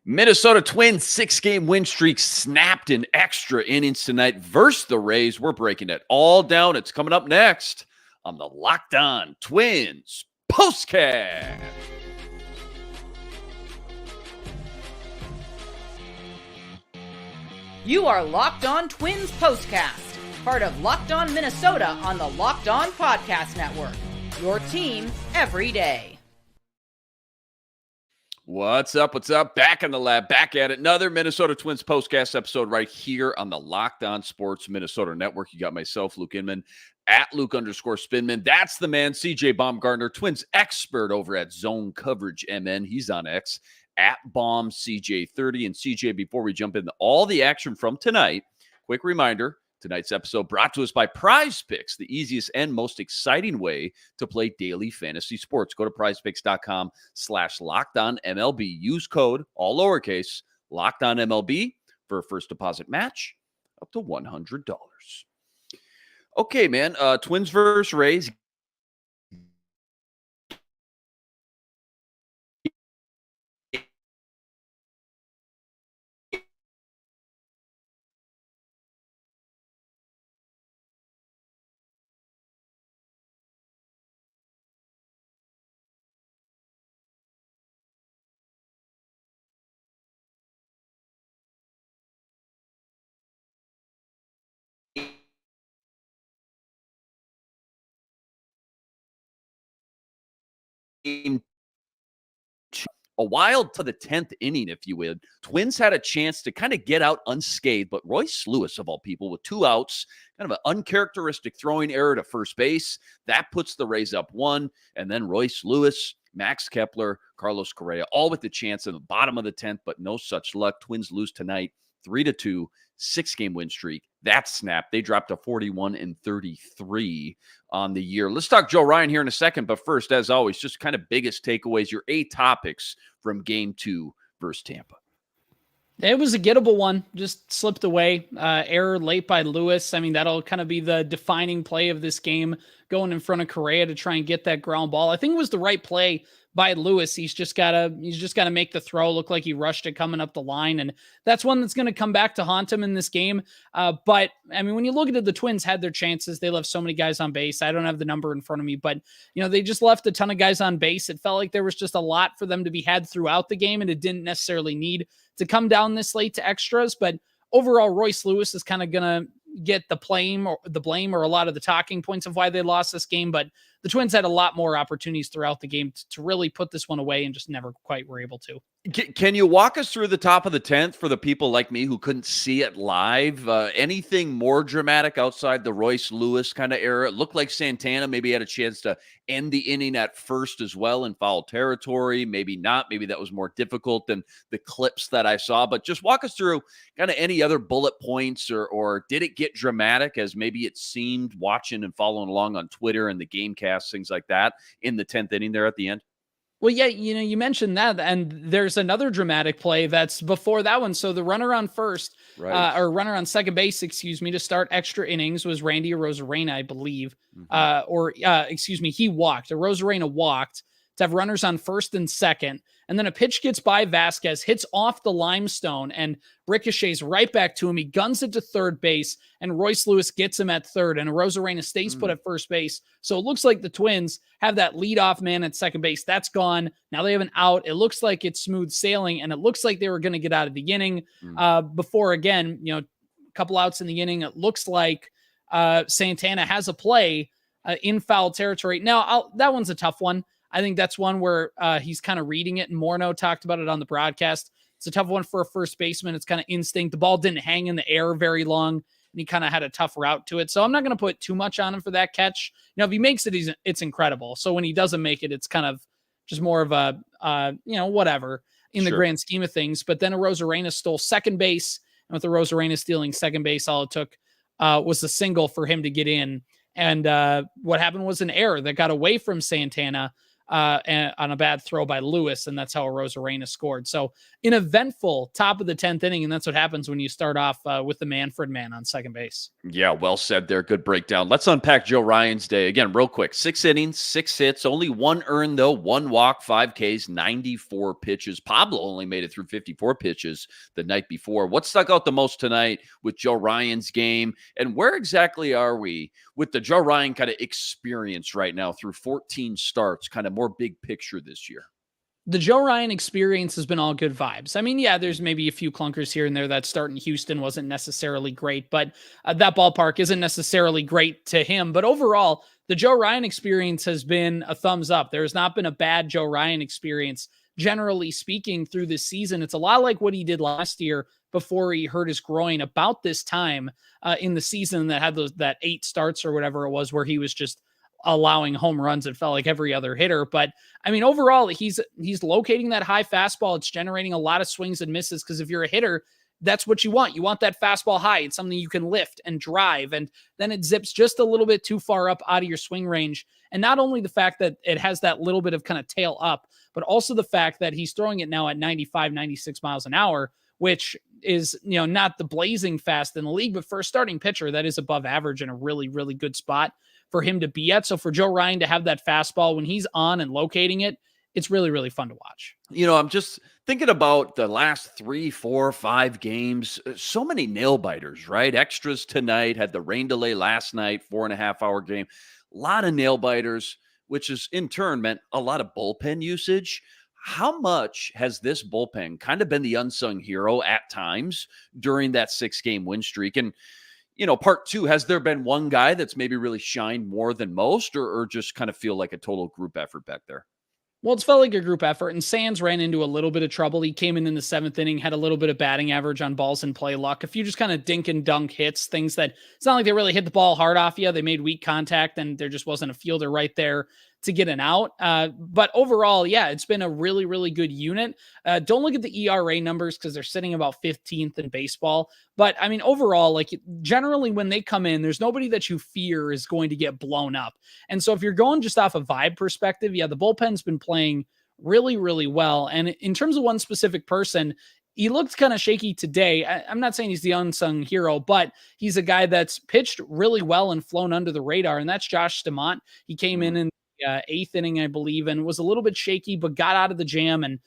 Minnesota Twins 6-game win streak snapped in extra innings tonight versus the Rays. We're breaking it all down. It's coming up next on the Locked On Twins POSTCAST. You are Locked On Twins POSTCAST, part of Locked On Minnesota on the Locked On Podcast Network. Your team every day. What's up? What's up? Back in the lab, back at it. Another Minnesota Twins POSTCAST episode right here on the Locked On Sports Minnesota Network. You got myself, Luke Inman, at Luke_Spinman. That's the man, CJ Baumgartner, Twins expert over at Zone Coverage MN. He's on X, at BombCJ30. And CJ, before we jump into all the action from tonight, quick reminder, tonight's episode brought to us by Prize Picks, the easiest and most exciting way to play daily fantasy sports. Go to prizepicks.com/LockedOnMLB. Use code, all lowercase, LockedOnMLB for a first deposit match up to $100. Okay, man. Twins versus Rays. A while to the 10th inning, if you would. Twins had a chance to kind of get out unscathed, but Royce Lewis, of all people, with 2 outs, kind of an uncharacteristic throwing error to first base. That puts the Rays up 1, and then Royce Lewis, Max Kepler, Carlos Correa, all with the chance in the bottom of the 10th, but no such luck. Twins lose tonight, 3-2, 6-game win streak. That snapped. They dropped to 41-33 on the year. Let's talk Joe Ryan here in a second, but first, as always, just kind of biggest takeaways, your 8 topics from Game 2 versus Tampa. It was a gettable one, just slipped away. Error late by Lewis. I mean, that'll kind of be the defining play of this game, going in front of Correa to try and get that ground ball. I think it was the right play by Lewis. He's just gotta make the throw look like he rushed it coming up the line, and that's one that's going to come back to haunt him in this game. But I mean, when you look at it, the Twins had their chances. They left so many guys on base. I don't have the number in front of me, but they just left a ton of guys on base. It felt like there was just a lot for them to be had throughout the game, and it didn't necessarily need to come down this late to extras. But overall, Royce Lewis is kind of going to get the blame or a lot of the talking points of why they lost this game. But the Twins had a lot more opportunities throughout the game to really put this one away and just never quite were able to. Can you walk us through the top of the 10th for the people like me who couldn't see it live? Anything more dramatic outside the Royce Lewis kind of era? It looked like Santana maybe had a chance to end the inning at first as well in foul territory. Maybe not. Maybe that was more difficult than the clips that I saw. But just walk us through kind of any other bullet points, or did it get dramatic as maybe it seemed watching and following along on Twitter and the Gamecast, things like that, in the 10th inning there at the end? Well, yeah, you mentioned that, and there's another dramatic play that's before that one. So the runner on first, right, or runner on second base, to start extra innings was Randy Arozarena, I believe. He walked. Arozarena walked to have runners on first and second. And then a pitch gets by Vasquez, hits off the limestone, and ricochets right back to him. He guns it to third base, and Royce Lewis gets him at third, and Arozarena stays put at first base. So it looks like the Twins have that leadoff man at second base. That's gone. Now they have an out. It looks like it's smooth sailing, and it looks like they were going to get out of the inning before, again, a couple outs in the inning. It looks like Santana has a play in foul territory. Now, that one's a tough one. I think that's one where he's kind of reading it, and Morneau talked about it on the broadcast. It's a tough one for a first baseman. It's kind of instinct. The ball didn't hang in the air very long, and he kind of had a tough route to it. So I'm not going to put too much on him for that catch. If he makes it, it's incredible. So when he doesn't make it, it's kind of just more of a, whatever in the grand scheme of things. But then Arozarena stole second base, and with Arozarena stealing second base, all it took was a single for him to get in. And what happened was an error that got away from Santana. on a bad throw by Lewis, and that's how Arozarena scored. So an eventful top of the 10th inning, and that's what happens when you start off with the Manfred man on second base. Yeah, well said there. Good breakdown. Let's unpack Joe Ryan's day. Again, real quick. 6 innings, 6 hits, only 1 earned, though, 1 walk, 5 Ks, 94 pitches. Pablo only made it through 54 pitches the night before. What stuck out the most tonight with Joe Ryan's game, and where exactly are we with the Joe Ryan kind of experience right now through 14 starts, kind of more big picture this year? The Joe Ryan experience has been all good vibes. I mean, yeah, there's maybe a few clunkers here and there. That start in Houston wasn't necessarily great, but that ballpark isn't necessarily great to him. But overall, the Joe Ryan experience has been a thumbs up. There has not been a bad Joe Ryan experience, generally speaking, through this season. It's a lot like what he did last year before he hurt his groin about this time in the season that had that 8 starts or whatever it was, where he was just allowing home runs. It felt like every other hitter. But I mean, overall, he's locating that high fastball. It's generating a lot of swings and misses, because if you're a hitter, that's what you want. You want that fastball high. It's something you can lift and drive, and then it zips just a little bit too far up out of your swing range. And not only the fact that it has that little bit of kind of tail up, but also the fact that he's throwing it now at 95, 96 miles an hour, which is, not the blazing fast in the league, but for a starting pitcher, that is above average and a really, really good spot for him to be at. So for Joe Ryan to have that fastball when he's on and locating it, it's really, really fun to watch. I'm just thinking about the last 3, 4, 5 games. So many nail biters, right? Extras tonight, had the rain delay last night, 4.5-hour game. A lot of nail biters, which is in turn meant a lot of bullpen usage. How much has this bullpen kind of been the unsung hero at times during that 6-game win streak? And part 2, has there been one guy that's maybe really shined more than most, or just kind of feel like a total group effort back there? Well, it's felt like a group effort, and Sands ran into a little bit of trouble. He came in the 7th inning, had a little bit of batting average on balls in play luck. A few just kind of dink and dunk hits, things that it's not like they really hit the ball hard off you. They made weak contact, and there just wasn't a fielder right there to get an out. But overall, yeah, it's been a really, really good unit. Don't look at the ERA numbers, because they're sitting about 15th in baseball. But I mean, overall, like generally when they come in, there's nobody that you fear is going to get blown up. And so if you're going just off a vibe perspective, yeah, the bullpen's been playing really, really well. And in terms of one specific person, he looked kind of shaky today. I'm not saying he's the unsung hero, but he's a guy that's pitched really well and flown under the radar, and that's Josh Stamont. He came in the 8th inning, I believe, and was a little bit shaky, but got out of the jam. And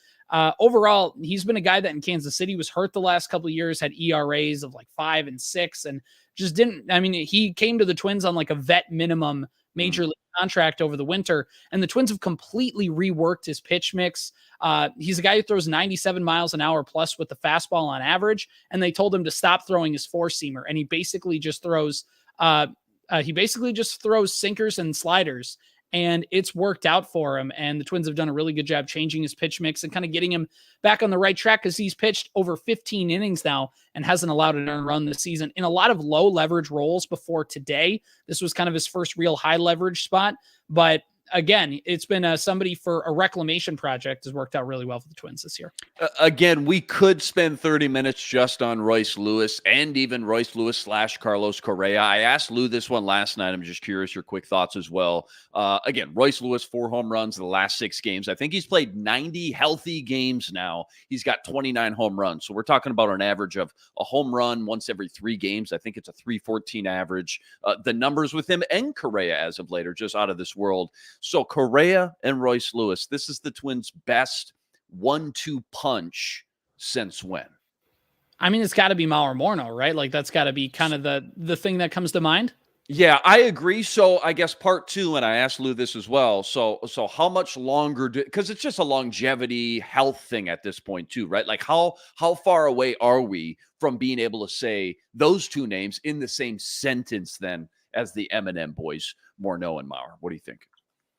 overall, he's been a guy that in Kansas City was hurt the last couple of years, had ERAs of like 5 and 6, and just didn't. I mean, he came to the Twins on like a vet minimum major league contract over the winter, and the Twins have completely reworked his pitch mix. He's a guy who throws 97 miles an hour plus with the fastball on average, and they told him to stop throwing his 4-seamer, and he basically just throws sinkers and sliders. And it's worked out for him. And the Twins have done a really good job changing his pitch mix and kind of getting him back on the right track, because he's pitched over 15 innings now and hasn't allowed an earned run this season in a lot of low leverage roles before today. This was kind of his first real high leverage spot. But again, it's been somebody for a reclamation project has worked out really well for the Twins this year. Again, we could spend 30 minutes just on Royce Lewis, and even Royce Lewis / Carlos Correa. I asked Lou this one last night. I'm just curious your quick thoughts as well. Again, Royce Lewis, 4 home runs in the last 6 games. I think he's played 90 healthy games now. He's got 29 home runs. So we're talking about an average of a home run once every 3 games. I think it's a 314 average. The numbers with him and Correa as of late are just out of this world. So Correa and Royce Lewis, this is the Twins' best 1-2 punch since when? I mean, it's got to be Mauer Morno, right? Like that's got to be kind of the thing that comes to mind. Yeah, I agree. So I guess part 2, and I asked Lou this as well. So how much longer because it's just a longevity health thing at this point too, right? Like how far away are we from being able to say those 2 names in the same sentence then as the M&M boys, Morneau and Mauer? What do you think?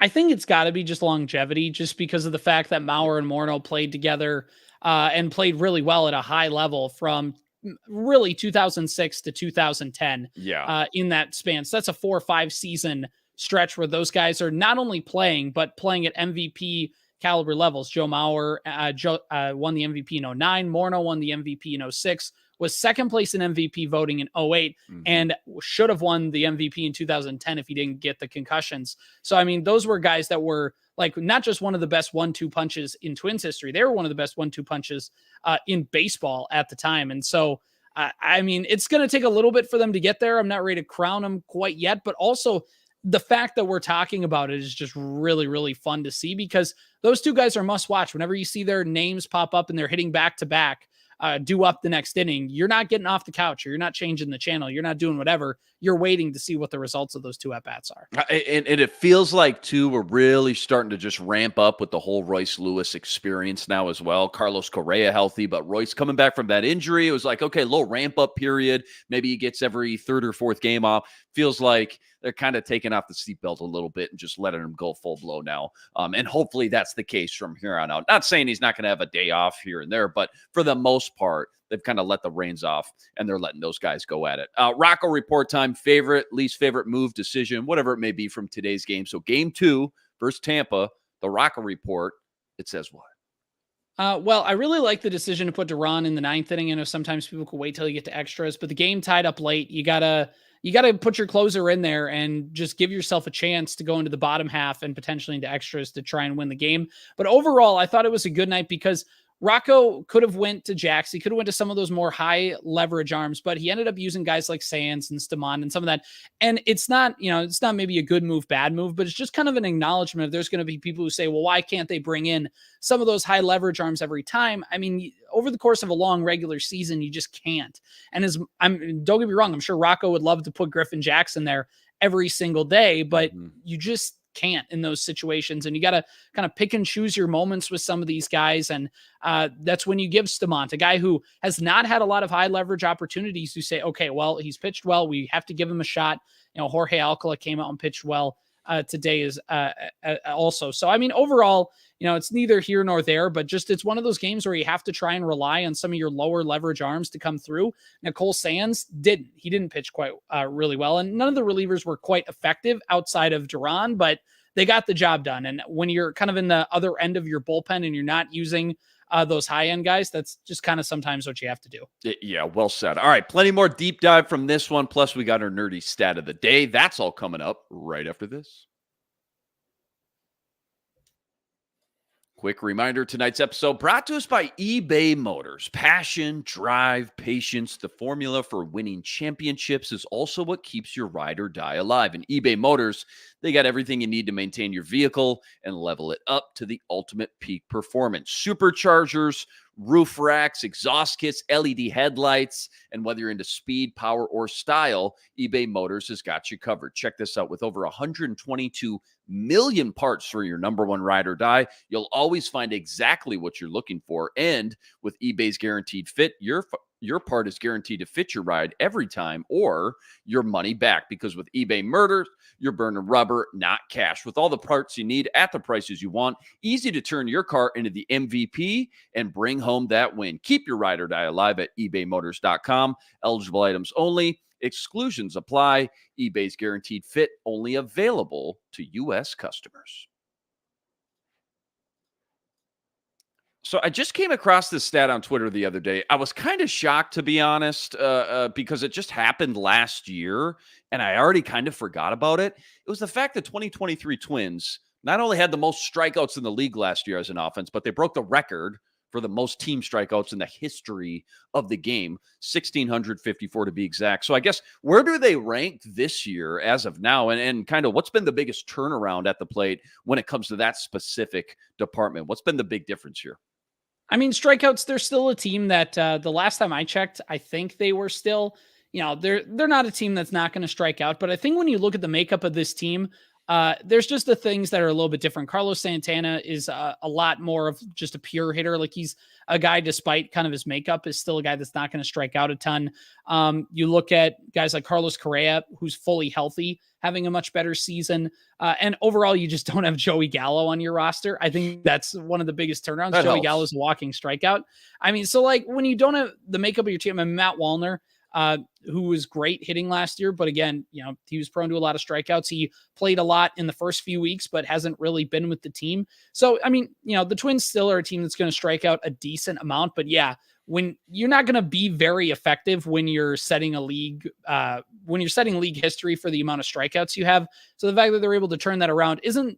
I think it's got to be just longevity, just because of the fact that Mauer and Morneau played together and played really well at a high level from really 2006 to 2010 in that span. So that's a 4 or 5 season stretch where those guys are not only playing, but playing at MVP caliber levels. Joe Mauer won the MVP in 2009. Morneau won the MVP in 2006. Was second place in MVP voting in 2008 and should have won the MVP in 2010 if he didn't get the concussions. So, I mean, those were guys that were like not just one of the best 1-2 punches in Twins history. They were one of the best 1-2 punches in baseball at the time. And so, I mean, it's going to take a little bit for them to get there. I'm not ready to crown them quite yet, but also the fact that we're talking about it is just really, really fun to see, because those two guys are must watch. Whenever you see their names pop up and they're hitting back to back, due up the next inning, you're not getting off the couch, or you're not changing the channel. You're not doing whatever. You're waiting to see what the results of those two at-bats are. And it feels like, too, we're really starting to just ramp up with the whole Royce Lewis experience now as well. Carlos Correa healthy, but Royce coming back from that injury. It was like, okay, low ramp-up period. Maybe he gets every third or fourth game off. Feels like they're kind of taking off the seatbelt a little bit and just letting him go full blow now. And hopefully that's the case from here on out. Not saying he's not going to have a day off here and there, but for the most part, they've kind of let the reins off, and they're letting those guys go at it. Rocco report time, favorite, least favorite move, decision, whatever it may be from today's game. So game 2 versus Tampa, the Rocco report, it says what? Well, I really like the decision to put Duran in the 9th inning. I know sometimes people can wait till you get to extras, but the game tied up late. You gotta put your closer in there and just give yourself a chance to go into the bottom half and potentially into extras to try and win the game. But overall, I thought it was a good night because Rocco could have went to Jax. He could have went to some of those more high leverage arms, but he ended up using guys like Sands and Stamon and some of that. And it's not maybe a good move, bad move, but it's just kind of an acknowledgement of there's going to be people who say, well, why can't they bring in some of those high leverage arms every time? I mean, over the course of a long regular season, you just can't. And don't get me wrong, I'm sure Rocco would love to put Griffin Jackson there every single day, but you just can't in those situations. And you got to kind of pick and choose your moments with some of these guys. And that's when you give Stamont, a guy who has not had a lot of high leverage opportunities, to say, okay, well, he's pitched well, we have to give him a shot. Jorge Alcala came out and pitched well today is also. So, I mean, overall, it's neither here nor there, but just it's one of those games where you have to try and rely on some of your lower leverage arms to come through. Nicole Sands didn't pitch quite really well, and none of the relievers were quite effective outside of Duran, but they got the job done. And when you're kind of in the other end of your bullpen and you're not using those high-end guys, that's just kind of sometimes what you have to do. Yeah, well said. All right, plenty more deep dive from this one, plus we got our nerdy stat of the day. That's all coming up right after this. Quick reminder, tonight's episode brought to us by eBay Motors. Passion, drive, patience, the formula for winning championships is also what keeps your ride or die alive. And eBay Motors, they got everything you need to maintain your vehicle and level it up to the ultimate peak performance. Superchargers, roof racks, exhaust kits, LED headlights, and whether you're into speed, power, or style, eBay Motors has got you covered. Check this out. With over 122 million parts for your number one ride or die, you'll always find exactly what you're looking for. And with eBay's Guaranteed Fit, your part is guaranteed to fit your ride every time or your money back, because with eBay Motors, you're burning rubber, not cash. With all the parts you need at the prices you want, easy to turn your car into the MVP and bring home that win. Keep your ride or die alive at ebaymotors.com. Eligible items only. Exclusions apply. eBay's Guaranteed Fit only available to U.S. customers. So I just came across this stat on Twitter the other day. I was kind of shocked, to be honest, because it just happened last year, and I already kind of forgot about it. It was the fact that 2023 Twins not only had the most strikeouts in the league last year as an offense, but they broke the record for the most team strikeouts in the history of the game, 1,654 to be exact. So I guess, where do they rank this year as of now? And kind of what's been the biggest turnaround at the plate when it comes to that specific department? What's been the big difference here? I mean, strikeouts, they're still a team that the last time I checked, I think they were still, they're not a team that's not going to strike out. But I think when you look at the makeup of this team, there's just the things that are a little bit different. Carlos Santana is a lot more of just a pure hitter. Like, he's a guy, despite kind of his makeup, is still a guy that's not going to strike out a ton. You look at guys like Carlos Correa, who's fully healthy, having a much better season. And overall, you just don't have Joey Gallo on your roster. I think that's one of the biggest turnarounds. That Joey helps. Gallo is a walking strikeout. I mean, so like when you don't have the makeup of your team, and Matt Wallner, who was great hitting last year, but again, he was prone to a lot of strikeouts. He played a lot in the first few weeks, but hasn't really been with the team. So, I mean, the Twins still are a team that's going to strike out a decent amount, but yeah, when you're not going to be very effective when you're setting a league, league history for the amount of strikeouts you have. So the fact that they're able to turn that around isn't,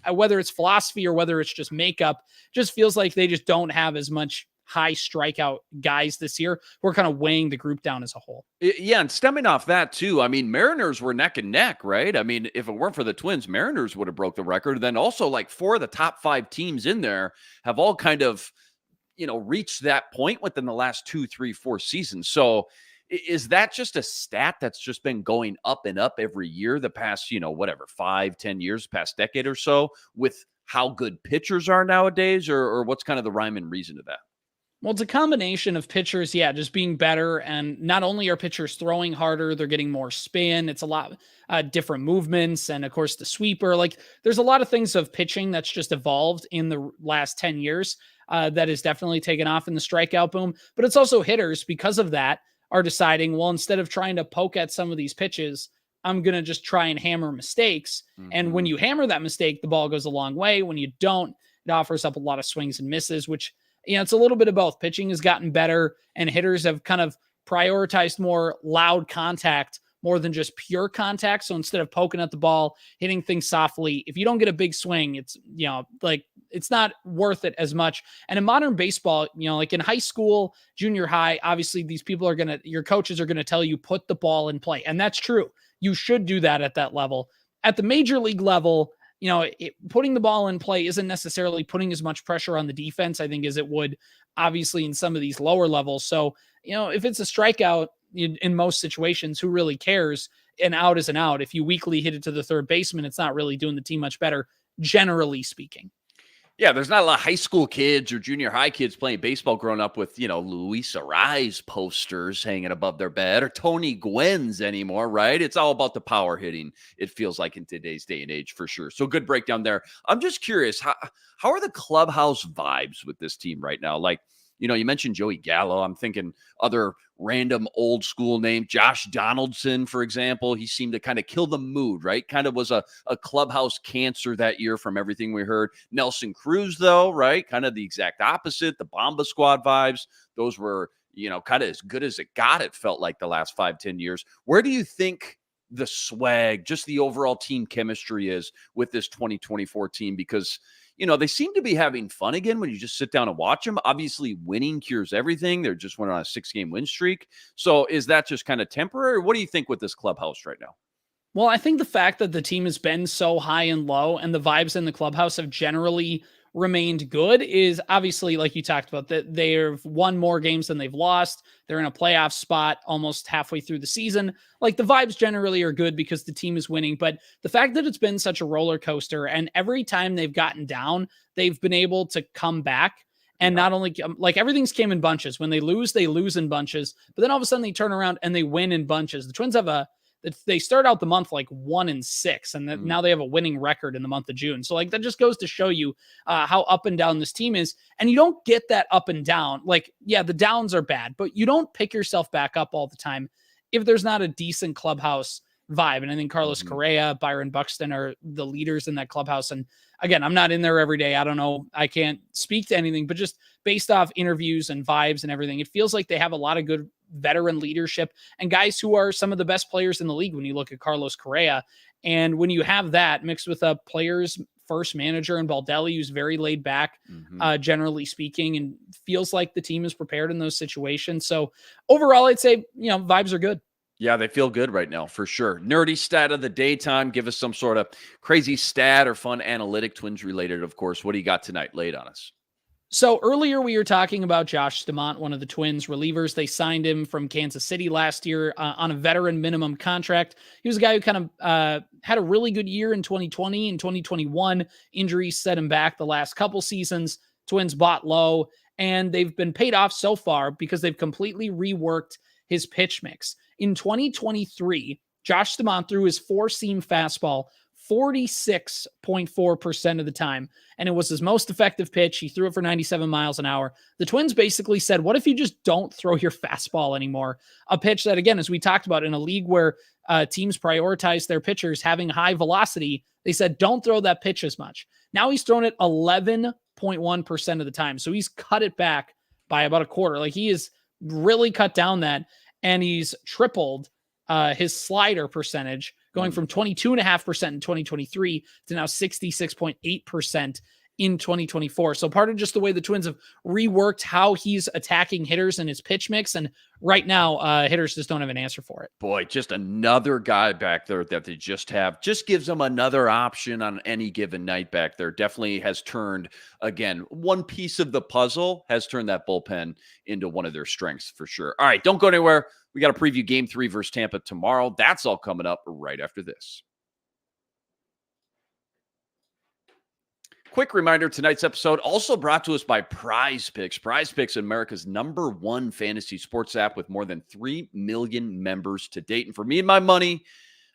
whether it's philosophy or whether it's just makeup, just feels like they just don't have as much high strikeout guys this year who are kind of weighing the group down as a whole. Yeah, and stemming off that too, I mean, Mariners were neck and neck, right? I mean, if it weren't for the Twins, Mariners would have broke the record. Then also like 4 of the top 5 teams in there have all kind of, reached that point within the last 2, 3, 4 seasons. So is that just a stat that's just been going up and up every year the past, 5, 10 years, past decade or so, with how good pitchers are nowadays, or what's kind of the rhyme and reason to that? Well, it's a combination of pitchers, just being better. And not only are pitchers throwing harder, they're getting more spin. It's a lot different movements. And of course, the sweeper, like there's a lot of things of pitching that's just evolved in the last 10 years that has definitely taken off in the strikeout boom. But it's also hitters because of that are deciding, well, instead of trying to poke at some of these pitches, I'm going to just try and hammer mistakes. Mm-hmm. And when you hammer that mistake, the ball goes a long way. When you don't, it offers up a lot of swings and misses, which, it's a little bit of both. Pitching has gotten better and hitters have kind of prioritized more loud contact more than just pure contact. So instead of poking at the ball, hitting things softly, if you don't get a big swing, it's, it's not worth it as much. And in modern baseball, like in high school, junior high, obviously these people your coaches are going to tell you, put the ball in play. And that's true. You should do that at that level. At the major league level, putting the ball in play isn't necessarily putting as much pressure on the defense, I think, as it would obviously in some of these lower levels. So, if it's a strikeout in most situations, who really cares? An out is an out. If you weakly hit it to the third baseman, it's not really doing the team much better, generally speaking. Yeah, there's not a lot of high school kids or junior high kids playing baseball growing up with, Luis Arraez posters hanging above their bed or Tony Gwynn's anymore, right? It's all about the power hitting, it feels like, in today's day and age, for sure. So good breakdown there. I'm just curious, how are the clubhouse vibes with this team right now? Like, you mentioned Joey Gallo. I'm thinking other random old school name, Josh Donaldson, for example. He seemed to kind of kill the mood, right? Kind of was a clubhouse cancer that year from everything we heard. Nelson Cruz, though, right? Kind of the exact opposite. The Bomba Squad vibes, those were, kind of as good as it got, it felt like, the last 5-10 years. Where do you think the swag, just the overall team chemistry is with this 2024 team? Because they seem to be having fun again when you just sit down and watch them. Obviously, winning cures everything. They're just went on a 6-game win streak. So is that just kind of temporary? What do you think with this clubhouse right now? Well, I think the fact that the team has been so high and low and the vibes in the clubhouse have generally remained good is obviously, like you talked about, that they've won more games than they've lost. They're in a playoff spot almost halfway through the season. Like, the vibes generally are good because the team is winning, but the fact that it's been such a roller coaster and every time they've gotten down, they've been able to come back. And not only, like, everything's came in bunches. When they lose in bunches, but then all of a sudden they turn around and they win in bunches. The Twins have they start out the month like 1-6, and now they have a winning record in the month of June. So, like, that just goes to show you how up and down this team is. And you don't get that up and down. Like, yeah, the downs are bad, but you don't pick yourself back up all the time if there's not a decent clubhouse vibe. And I think Carlos Correa, Byron Buxton are the leaders in that clubhouse. And again, I'm not in there every day. I don't know. I can't speak to anything, but just based off interviews and vibes and everything, it feels like they have a lot of good veteran leadership and guys who are some of the best players in the league when you look at Carlos Correa. And when you have that mixed with a player's first manager in Baldelli, who's very laid back, generally speaking, and feels like the team is prepared in those situations. So overall, I'd say, vibes are good. Yeah, they feel good right now, for sure. Nerdy stat of the daytime. Give us some sort of crazy stat or fun analytic, Twins related, of course. What do you got tonight? Lay it on us. So earlier we were talking about Josh Stamont, one of the Twins relievers. They signed him from Kansas City last year on a veteran minimum contract. He was a guy who kind of had a really good year in 2020 and 2021. Injuries set him back the last couple seasons. Twins bought low, and they've been paid off so far because they've completely reworked his pitch mix. In 2023, Josh Stamont threw his four-seam fastball 46.4% of the time, and it was his most effective pitch. He threw it for 97 miles an hour. The Twins basically said, what if you just don't throw your fastball anymore? A pitch that, again, as we talked about, in a league where teams prioritize their pitchers having high velocity, they said, don't throw that pitch as much. Now he's thrown it 11.1% of the time, so he's cut it back by about a quarter. Like, he has really cut down that, and he's tripled his slider percentage, going from 22.5% in 2023 to now 66.8% in 2024. So part of just the way the Twins have reworked how he's attacking hitters and his pitch mix. And right now, hitters just don't have an answer for it. Boy, just another guy back there that they just gives them another option on any given night back there. Definitely has turned, again, one piece of the puzzle has turned that bullpen into one of their strengths for sure. All right, don't go anywhere. We got to preview Game 3 versus Tampa tomorrow. That's all coming up right after this. Quick reminder, tonight's episode also brought to us by Prize Picks. Prize Picks, America's #1 fantasy sports app with more than 3 million members to date. And for me and my money,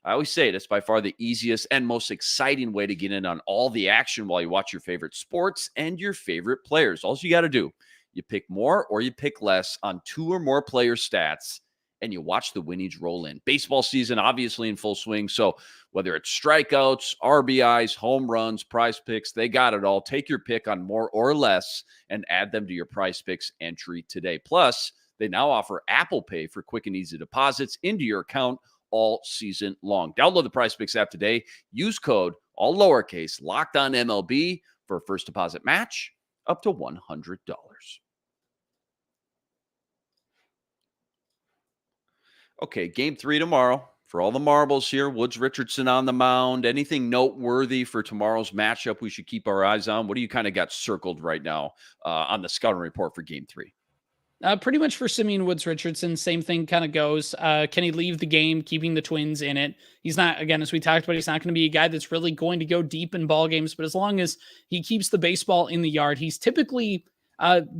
I always say it, it's by far the easiest and most exciting way to get in on all the action while you watch your favorite sports and your favorite players. All you got to do, you pick more or you pick less on 2 or more player stats, and you watch the winnings roll in. Baseball season obviously in full swing, so whether it's strikeouts, RBIs, home runs, Prize Picks, they got it all. Take your pick on more or less and add them to your Prize Picks entry today. Plus, they now offer Apple Pay for quick and easy deposits into your account all season long. Download the Prize Picks app today. Use code, all lowercase, LOCKEDONMLB for a first deposit match up to $100. Okay, Game 3 tomorrow. For all the marbles here, Woods Richardson on the mound. Anything noteworthy for tomorrow's matchup we should keep our eyes on? What do you kind of got circled right now on the scouting report for Game 3? Pretty much for Simeon Woods Richardson, same thing kind of goes. Can he leave the game, keeping the Twins in it? He's not, again, as we talked about, he's not going to be a guy that's really going to go deep in ball games, but as long as he keeps the baseball in the yard, he's typically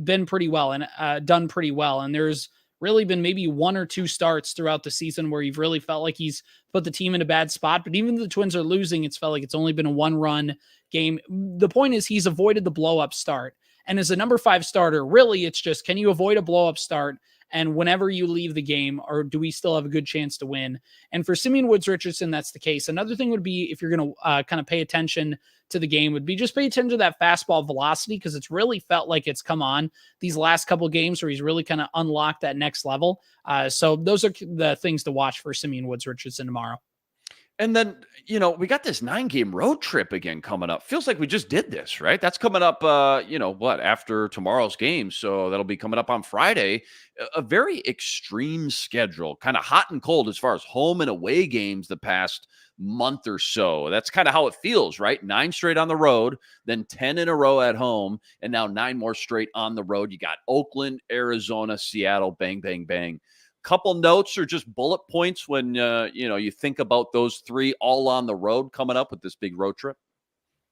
been pretty well and done pretty well. And there's really been maybe 1 or 2 starts throughout the season where you've really felt like he's put the team in a bad spot. But even though the Twins are losing, it's felt like it's only been a 1-run game. The point is he's avoided the blow-up start. And as a number 5 starter, really, it's just, can you avoid a blow-up start? And whenever you leave the game, or do we still have a good chance to win? And for Simeon Woods Richardson, that's the case. Another thing would be, if you're going to kind of pay attention to the game, would be just pay attention to that fastball velocity, because it's really felt like it's come on these last couple of games where he's really kind of unlocked that next level. So those are the things to watch for Simeon Woods Richardson tomorrow. And then, we got this 9-game road trip again coming up. Feels like we just did this, right? That's coming up, after tomorrow's game. So that'll be coming up on Friday. A very extreme schedule, kind of hot and cold as far as home and away games the past month or so. That's kind of how it feels, right? 9 straight on the road, then 10 in a row at home, and now 9 more straight on the road. You got Oakland, Arizona, Seattle, bang, bang, bang. Couple notes or just bullet points when you think about those 3 all on the road coming up with this big road trip?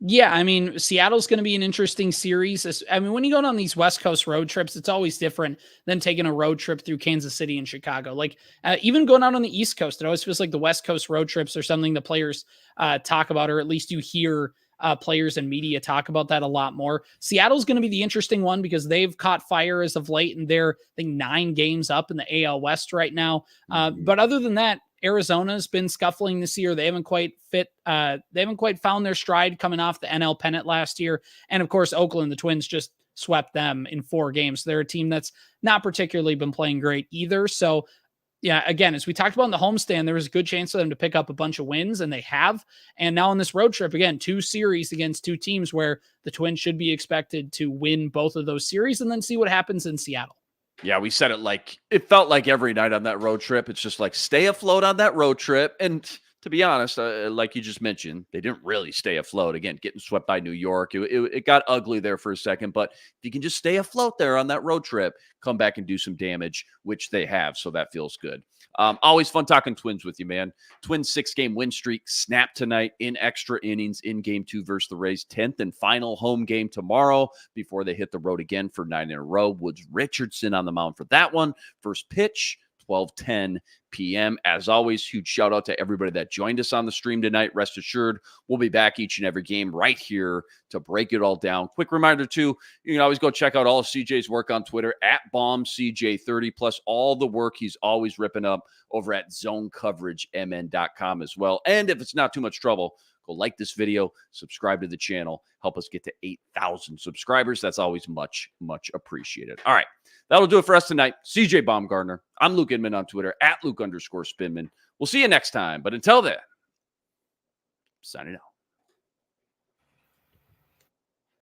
Yeah, I mean, Seattle's going to be an interesting series. I mean, when you go on these West Coast road trips, it's always different than taking a road trip through Kansas City and Chicago. Like, even going out on the East Coast, it always feels like the West Coast road trips are something the players talk about, or at least you hear players and media talk about that a lot more. Seattle's going to be the interesting one because they've caught fire as of late, and they're, I think, 9 games up in the AL West right now. But other than that, Arizona's been scuffling this year. They haven't quite found their stride coming off the NL pennant last year. And of course, Oakland, the Twins just swept them in 4 games. They're a team that's not particularly been playing great either. So yeah, again, as we talked about in the homestand, there was a good chance for them to pick up a bunch of wins, and they have. And now on this road trip, again, 2 series against 2 teams where the Twins should be expected to win both of those series and then see what happens in Seattle. Yeah, we said it felt like every night on that road trip. It's just like, stay afloat on that road trip. And to be honest, like you just mentioned, they didn't really stay afloat. Again, getting swept by New York. It got ugly there for a second, but if you can just stay afloat there on that road trip, come back and do some damage, which they have. So that feels good. Always fun talking Twins with you, man. Twins 6-game win streak snapped tonight in extra innings in Game 2 versus the Rays. 10th and final home game tomorrow before they hit the road again for 9 in a row. Woods Richardson on the mound for that one. First pitch, 12:10 p.m. As always, huge shout out to everybody that joined us on the stream tonight. Rest assured, we'll be back each and every game right here to break it all down. Quick reminder, too, you can always go check out all of CJ's work on Twitter at BombCJ30, plus all the work he's always ripping up over at ZoneCoverageMN.com as well. And if it's not too much trouble, Go like this video, subscribe to the channel, help us get to 8,000 subscribers. That's always much, much appreciated. All right, that'll do it for us tonight. CJ Baumgartner. I'm Luke Inman on Twitter, @Luke_Spinman. We'll see you next time. But until then, signing out.